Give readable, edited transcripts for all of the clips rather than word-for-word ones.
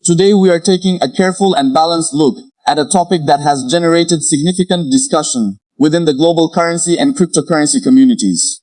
Today we are taking a careful and balanced look at a topic that has generated significant discussion within the global currency and cryptocurrency communities.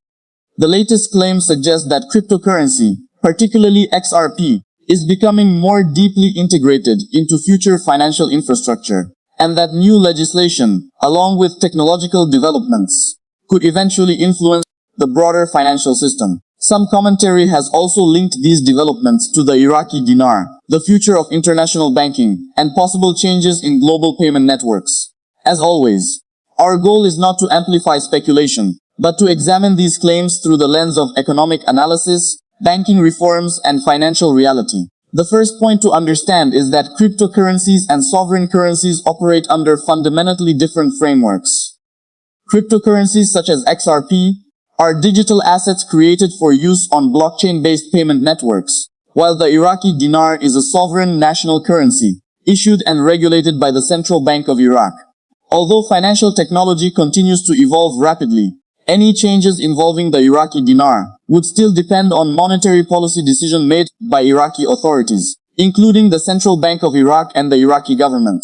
The latest claims suggest that cryptocurrency, particularly XRP, is becoming more deeply integrated into future financial infrastructure, and that new legislation, along with technological developments, could eventually influence the broader financial system. Some commentary has also linked these developments to the Iraqi Dinar, the future of international banking, and possible changes in global payment networks. As always, our goal is not to amplify speculation, but to examine these claims through the lens of economic analysis, banking reforms, and financial reality. The first point to understand is that cryptocurrencies and sovereign currencies operate under fundamentally different frameworks. Cryptocurrencies such as XRP are digital assets created for use on blockchain-based payment networks, while the Iraqi dinar is a sovereign national currency, issued and regulated by the Central Bank of Iraq. Although financial technology continues to evolve rapidly, any changes involving the Iraqi dinar would still depend on monetary policy decisions made by Iraqi authorities, including the Central Bank of Iraq and the Iraqi government.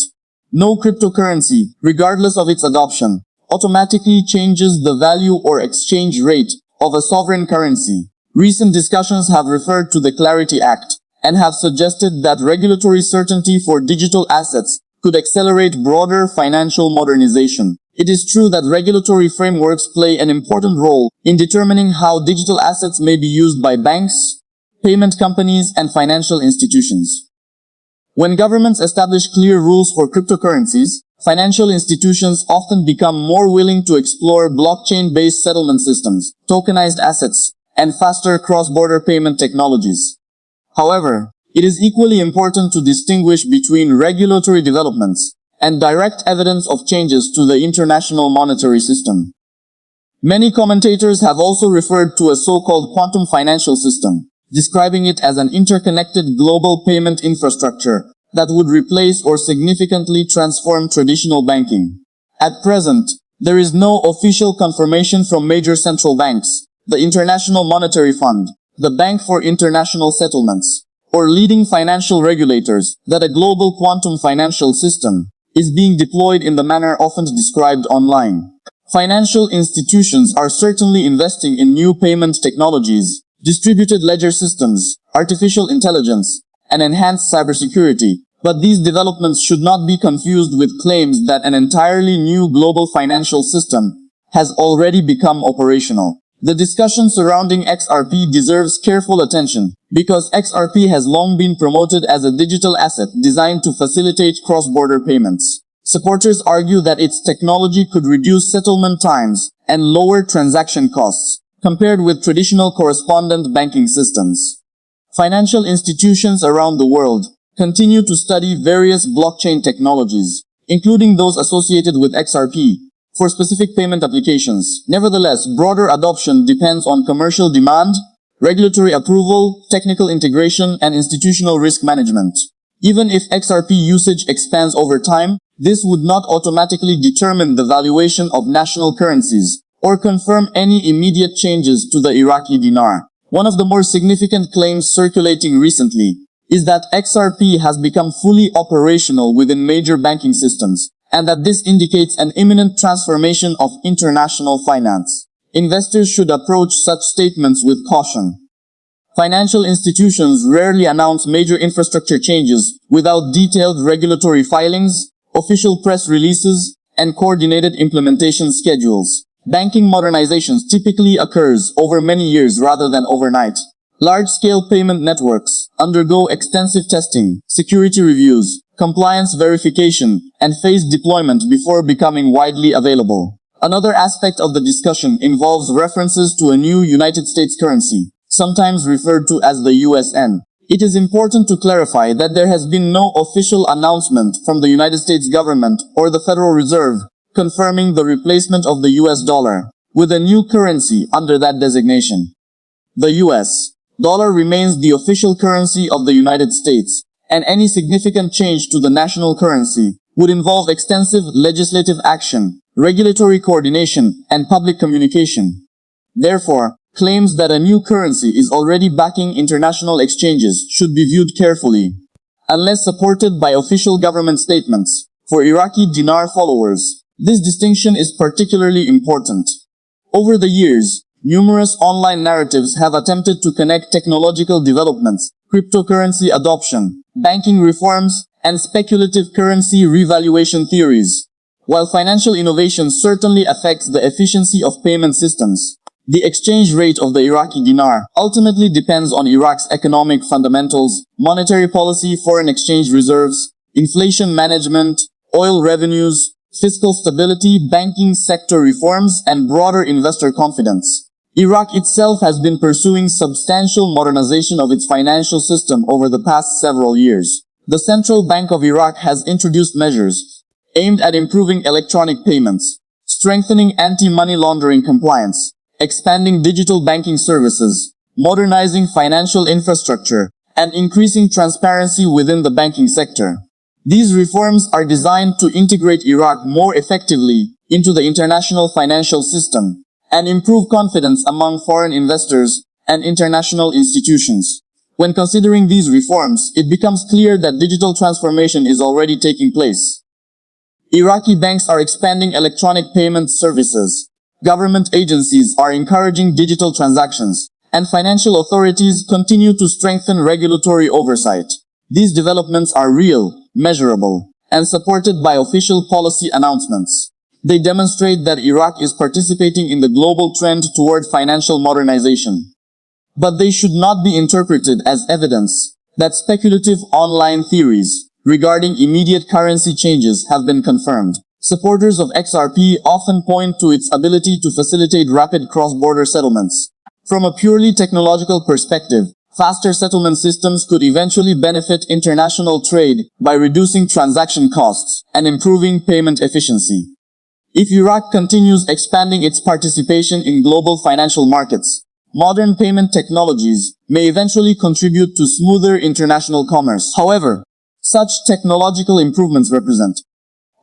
No cryptocurrency, regardless of its adoption, automatically changes the value or exchange rate of a sovereign currency. Recent discussions have referred to the Clarity Act and have suggested that regulatory certainty for digital assets could accelerate broader financial modernization. It is true that regulatory frameworks play an important role in determining how digital assets may be used by banks, payment companies, and financial institutions. When governments establish clear rules for cryptocurrencies, financial institutions often become more willing to explore blockchain-based settlement systems, tokenized assets, and faster cross-border payment technologies. However, it is equally important to distinguish between regulatory developments and direct evidence of changes to the international monetary system. Many commentators have also referred to a so-called quantum financial system, describing it as an interconnected global payment infrastructure that would replace or significantly transform traditional banking. At present, there is no official confirmation from major central banks, the International Monetary Fund, the Bank for International Settlements, or leading financial regulators that a global quantum financial system is being deployed in the manner often described online. Financial institutions are certainly investing in new payment technologies, distributed ledger systems, artificial intelligence, and enhanced cybersecurity, but these developments should not be confused with claims that an entirely new global financial system has already become operational. The discussion surrounding XRP deserves careful attention, because XRP has long been promoted as a digital asset designed to facilitate cross-border payments. Supporters argue that its technology could reduce settlement times and lower transaction costs, compared with traditional correspondent banking systems. Financial institutions around the world continue to study various blockchain technologies, including those associated with XRP, for specific payment applications. Nevertheless, broader adoption depends on commercial demand, regulatory approval, technical integration, and institutional risk management. Even if XRP usage expands over time, this would not automatically determine the valuation of national currencies or confirm any immediate changes to the Iraqi dinar. One of the more significant claims circulating recently is that XRP has become fully operational within major banking systems, and that this indicates an imminent transformation of international finance. Investors should approach such statements with caution. Financial institutions rarely announce major infrastructure changes without detailed regulatory filings, official press releases, and coordinated implementation schedules. Banking modernizations typically occurs over many years rather than overnight. Large-scale payment networks undergo extensive testing, security reviews, compliance verification, and phased deployment before becoming widely available. Another aspect of the discussion involves references to a new United States currency, sometimes referred to as the USN. It is important to clarify that there has been no official announcement from the United States government or the Federal Reserve confirming the replacement of the US dollar with a new currency under that designation. The US dollar remains the official currency of the United States, and any significant change to the national currency would involve extensive legislative action, regulatory coordination, and public communication. Therefore, claims that a new currency is already backing international exchanges should be viewed carefully. unless supported by official government statements. For Iraqi Dinar followers, this distinction is particularly important. Over the years, numerous online narratives have attempted to connect technological developments, cryptocurrency adoption, banking reforms, and speculative currency revaluation theories. While financial innovation certainly affects the efficiency of payment systems, the exchange rate of the Iraqi dinar ultimately depends on Iraq's economic fundamentals, monetary policy, foreign exchange reserves, inflation management, oil revenues, fiscal stability, banking sector reforms, and broader investor confidence. Iraq itself has been pursuing substantial modernization of its financial system over the past several years. The Central Bank of Iraq has introduced measures aimed at improving electronic payments, strengthening anti-money laundering compliance, expanding digital banking services, modernizing financial infrastructure, and increasing transparency within the banking sector. These reforms are designed to integrate Iraq more effectively into the international financial system and improve confidence among foreign investors and international institutions. When considering these reforms, it becomes clear that digital transformation is already taking place. Iraqi banks are expanding electronic payment services. Government agencies are encouraging digital transactions, and financial authorities continue to strengthen regulatory oversight. These developments are real, measurable, and supported by official policy announcements. They demonstrate that Iraq is participating in the global trend toward financial modernization. But they should not be interpreted as evidence that speculative online theories regarding immediate currency changes have been confirmed. Supporters of XRP often point to its ability to facilitate rapid cross-border settlements. From a purely technological perspective, faster settlement systems could eventually benefit international trade by reducing transaction costs and improving payment efficiency. If Iraq continues expanding its participation in global financial markets, modern payment technologies may eventually contribute to smoother international commerce. However, such technological improvements represent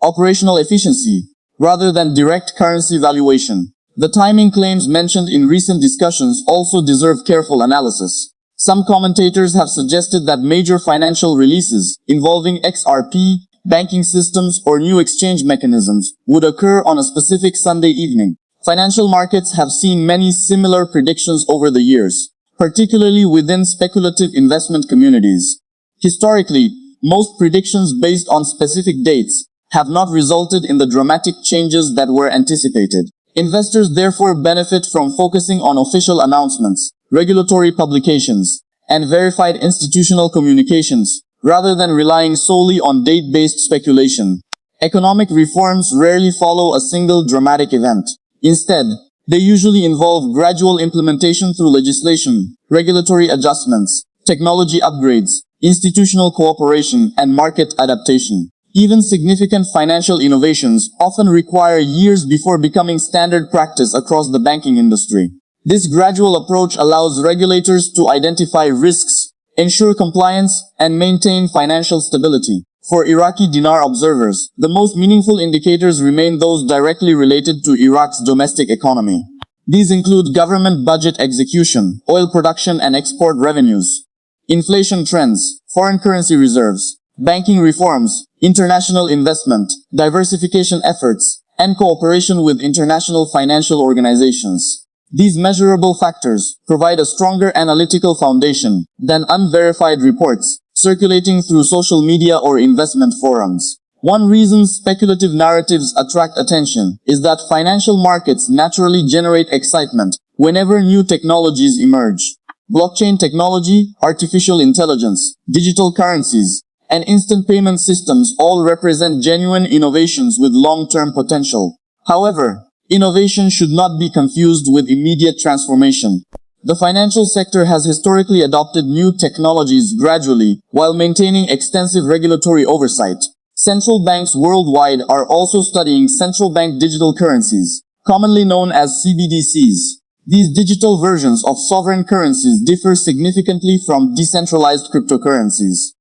operational efficiency rather than direct currency valuation. The timing claims mentioned in recent discussions also deserve careful analysis. Some commentators have suggested that major financial releases involving XRP, banking systems, or new exchange mechanisms would occur on a specific Sunday evening. Financial markets have seen many similar predictions over the years, particularly within speculative investment communities. Historically, most predictions based on specific dates have not resulted in the dramatic changes that were anticipated. Investors therefore benefit from focusing on official announcements, regulatory publications, and verified institutional communications, rather than relying solely on date-based speculation. Economic reforms rarely follow a single dramatic event. Instead, they usually involve gradual implementation through legislation, regulatory adjustments, technology upgrades, institutional cooperation, and market adaptation. Even significant financial innovations often require years before becoming standard practice across the banking industry. This gradual approach allows regulators to identify risks, ensure compliance, and maintain financial stability. For Iraqi dinar observers, the most meaningful indicators remain those directly related to Iraq's domestic economy. These include government budget execution, oil production and export revenues, inflation trends, foreign currency reserves, banking reforms, international investment, diversification efforts, and cooperation with international financial organizations. These measurable factors provide a stronger analytical foundation than unverified reports circulating through social media or investment forums. One reason speculative narratives attract attention is that financial markets naturally generate excitement whenever new technologies emerge. Blockchain technology, artificial intelligence, digital currencies, and instant payment systems all represent genuine innovations with long-term potential. However, innovation should not be confused with immediate transformation. The financial sector has historically adopted new technologies gradually while maintaining extensive regulatory oversight. Central banks worldwide are also studying central bank digital currencies, commonly known as CBDCs. These digital versions of sovereign currencies differ significantly from decentralized cryptocurrencies.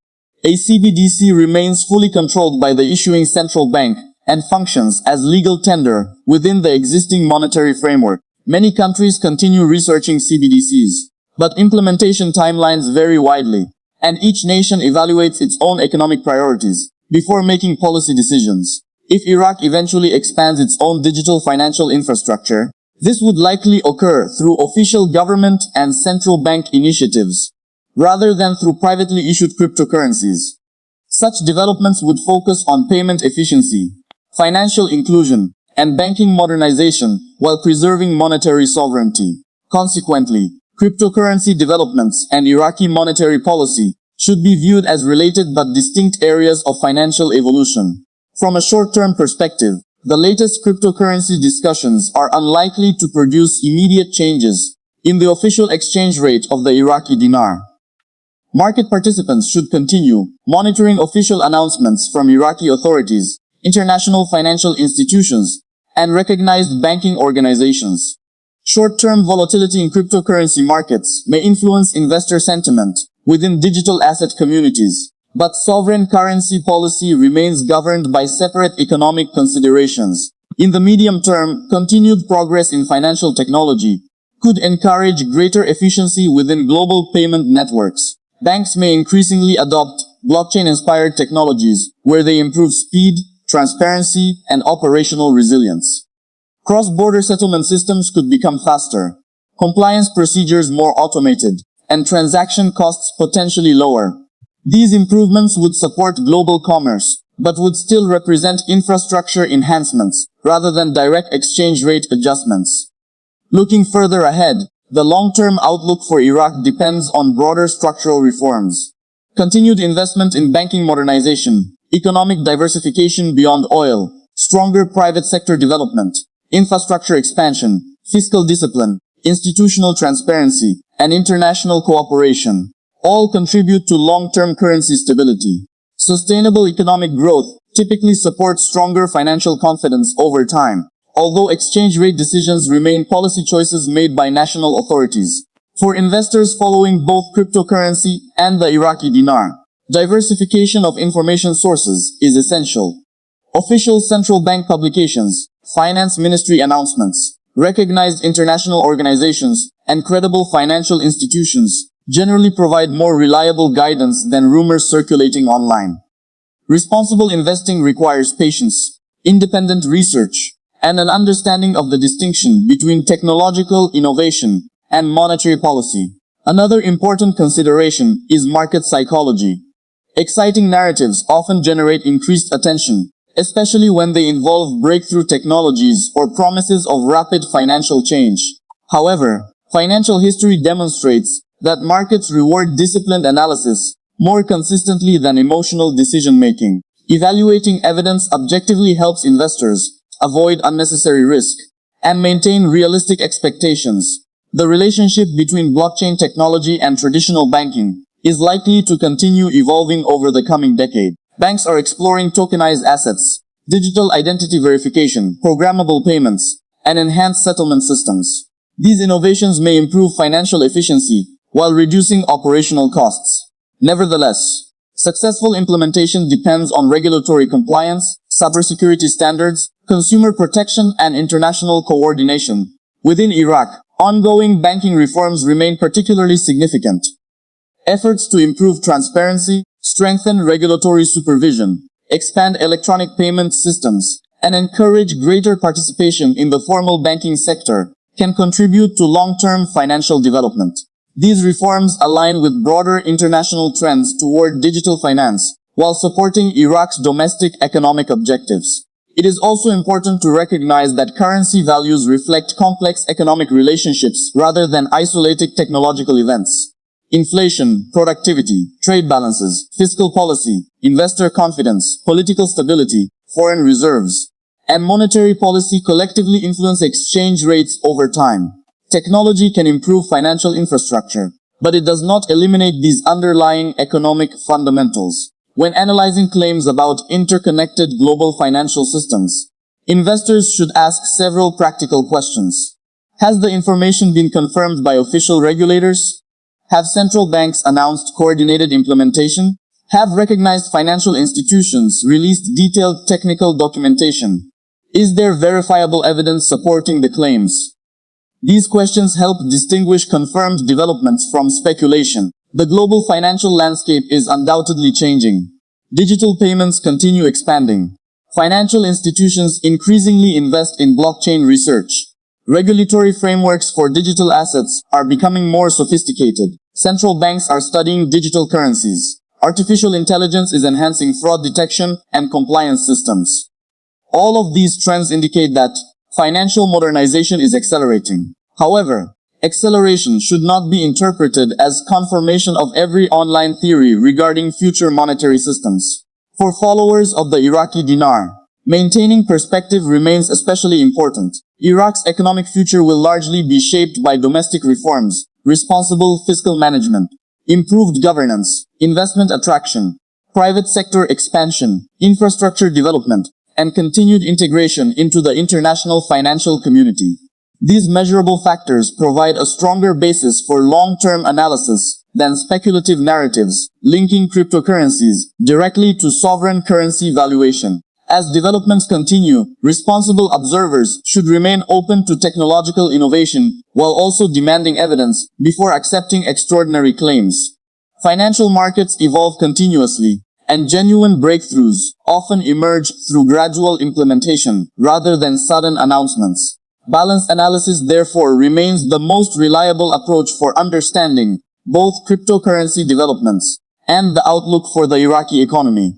A CBDC remains fully controlled by the issuing central bank and functions as legal tender within the existing monetary framework. Many countries continue researching CBDCs, but implementation timelines vary widely, and each nation evaluates its own economic priorities before making policy decisions. If Iraq eventually expands its own digital financial infrastructure, this would likely occur through official government and central bank initiatives, rather than through privately issued cryptocurrencies. Such developments would focus on payment efficiency, financial inclusion, and banking modernization while preserving monetary sovereignty. Consequently, cryptocurrency developments and Iraqi monetary policy should be viewed as related but distinct areas of financial evolution. From a short-term perspective, the latest cryptocurrency discussions are unlikely to produce immediate changes in the official exchange rate of the Iraqi dinar. Market participants should continue monitoring official announcements from Iraqi authorities, international financial institutions, and recognized banking organizations. Short-term volatility in cryptocurrency markets may influence investor sentiment within digital asset communities, but sovereign currency policy remains governed by separate economic considerations. In the medium term, continued progress in financial technology could encourage greater efficiency within global payment networks. Banks may increasingly adopt blockchain-inspired technologies where they improve speed, transparency, and operational resilience. Cross-border settlement systems could become faster, compliance procedures more automated, and transaction costs potentially lower. These improvements would support global commerce, but would still represent infrastructure enhancements rather than direct exchange rate adjustments. Looking further ahead, the long-term outlook for Iraq depends on broader structural reforms. Continued investment in banking modernization, economic diversification beyond oil, stronger private sector development, infrastructure expansion, fiscal discipline, institutional transparency, and international cooperation all contribute to long-term currency stability. Sustainable economic growth typically supports stronger financial confidence over time, although exchange rate decisions remain policy choices made by national authorities. For investors following both cryptocurrency and the Iraqi dinar, diversification of information sources is essential. Official central bank publications, finance ministry announcements, recognized international organizations, and credible financial institutions generally provide more reliable guidance than rumors circulating online. Responsible investing requires patience, independent research, and an understanding of the distinction between technological innovation and monetary policy. Another important consideration is market psychology. Exciting narratives often generate increased attention, especially when they involve breakthrough technologies or promises of rapid financial change. However, financial history demonstrates that markets reward disciplined analysis more consistently than emotional decision-making. Evaluating evidence objectively helps investors avoid unnecessary risk and maintain realistic expectations. The relationship between blockchain technology and traditional banking is likely to continue evolving over the coming decade. Banks are exploring tokenized assets, digital identity verification, programmable payments, and enhanced settlement systems. These innovations may improve financial efficiency while reducing operational costs. Nevertheless, successful implementation depends on regulatory compliance, cybersecurity standards, consumer protection, and international coordination. Within Iraq, ongoing banking reforms remain particularly significant. Efforts to improve transparency, strengthen regulatory supervision, expand electronic payment systems, and encourage greater participation in the formal banking sector can contribute to long-term financial development. These reforms align with broader international trends toward digital finance, while supporting Iraq's domestic economic objectives. It is also important to recognize that currency values reflect complex economic relationships rather than isolated technological events. Inflation, productivity, trade balances, fiscal policy, investor confidence, political stability, foreign reserves, and monetary policy collectively influence exchange rates over time. Technology can improve financial infrastructure, but it does not eliminate these underlying economic fundamentals. When analyzing claims about interconnected global financial systems, investors should ask several practical questions. Has the information been confirmed by official regulators? Have central banks announced coordinated implementation? Have recognized financial institutions released detailed technical documentation? Is there verifiable evidence supporting the claims? These questions help distinguish confirmed developments from speculation. The global financial landscape is undoubtedly changing. Digital payments continue expanding. Financial institutions increasingly invest in blockchain research. Regulatory frameworks for digital assets are becoming more sophisticated. Central banks are studying digital currencies. Artificial intelligence is enhancing fraud detection and compliance systems. All of these trends indicate that financial modernization is accelerating. However, acceleration should not be interpreted as confirmation of every online theory regarding future monetary systems. For followers of the Iraqi dinar, maintaining perspective remains especially important. Iraq's economic future will largely be shaped by domestic reforms, responsible fiscal management, improved governance, investment attraction, private sector expansion, infrastructure development, and continued integration into the international financial community. These measurable factors provide a stronger basis for long-term analysis than speculative narratives linking cryptocurrencies directly to sovereign currency valuation. As developments continue, responsible observers should remain open to technological innovation while also demanding evidence before accepting extraordinary claims. Financial markets evolve continuously, and genuine breakthroughs often emerge through gradual implementation rather than sudden announcements. Balanced analysis therefore remains the most reliable approach for understanding both cryptocurrency developments and the outlook for the Iraqi economy.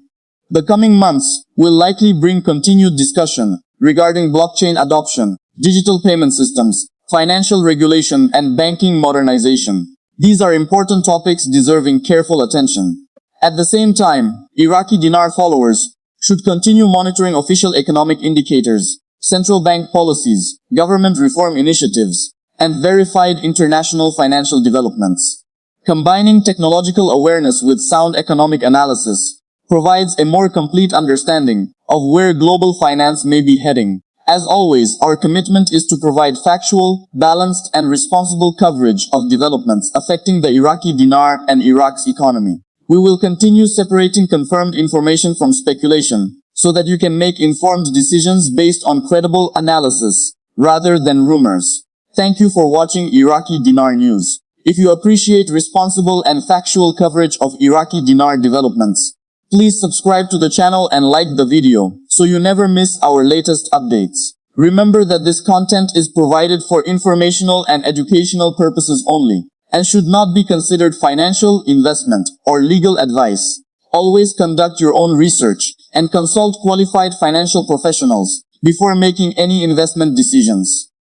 The coming months will likely bring continued discussion regarding blockchain adoption, digital payment systems, financial regulation, and banking modernization. These are important topics deserving careful attention. At the same time, Iraqi dinar followers should continue monitoring official economic indicators, central bank policies, government reform initiatives, and verified international financial developments. Combining technological awareness with sound economic analysis provides a more complete understanding of where global finance may be heading. As always, our commitment is to provide factual, balanced, and responsible coverage of developments affecting the Iraqi dinar and Iraq's economy. We will continue separating confirmed information from speculation so that you can make informed decisions based on credible analysis rather than rumors. Thank you for watching Iraqi Dinar News. If you appreciate responsible and factual coverage of Iraqi dinar developments, please subscribe to the channel and like the video so you never miss our latest updates. Remember that this content is provided for informational and educational purposes only and should not be considered financial, investment, or legal advice. Always conduct your own research and consult qualified financial professionals before making any investment decisions.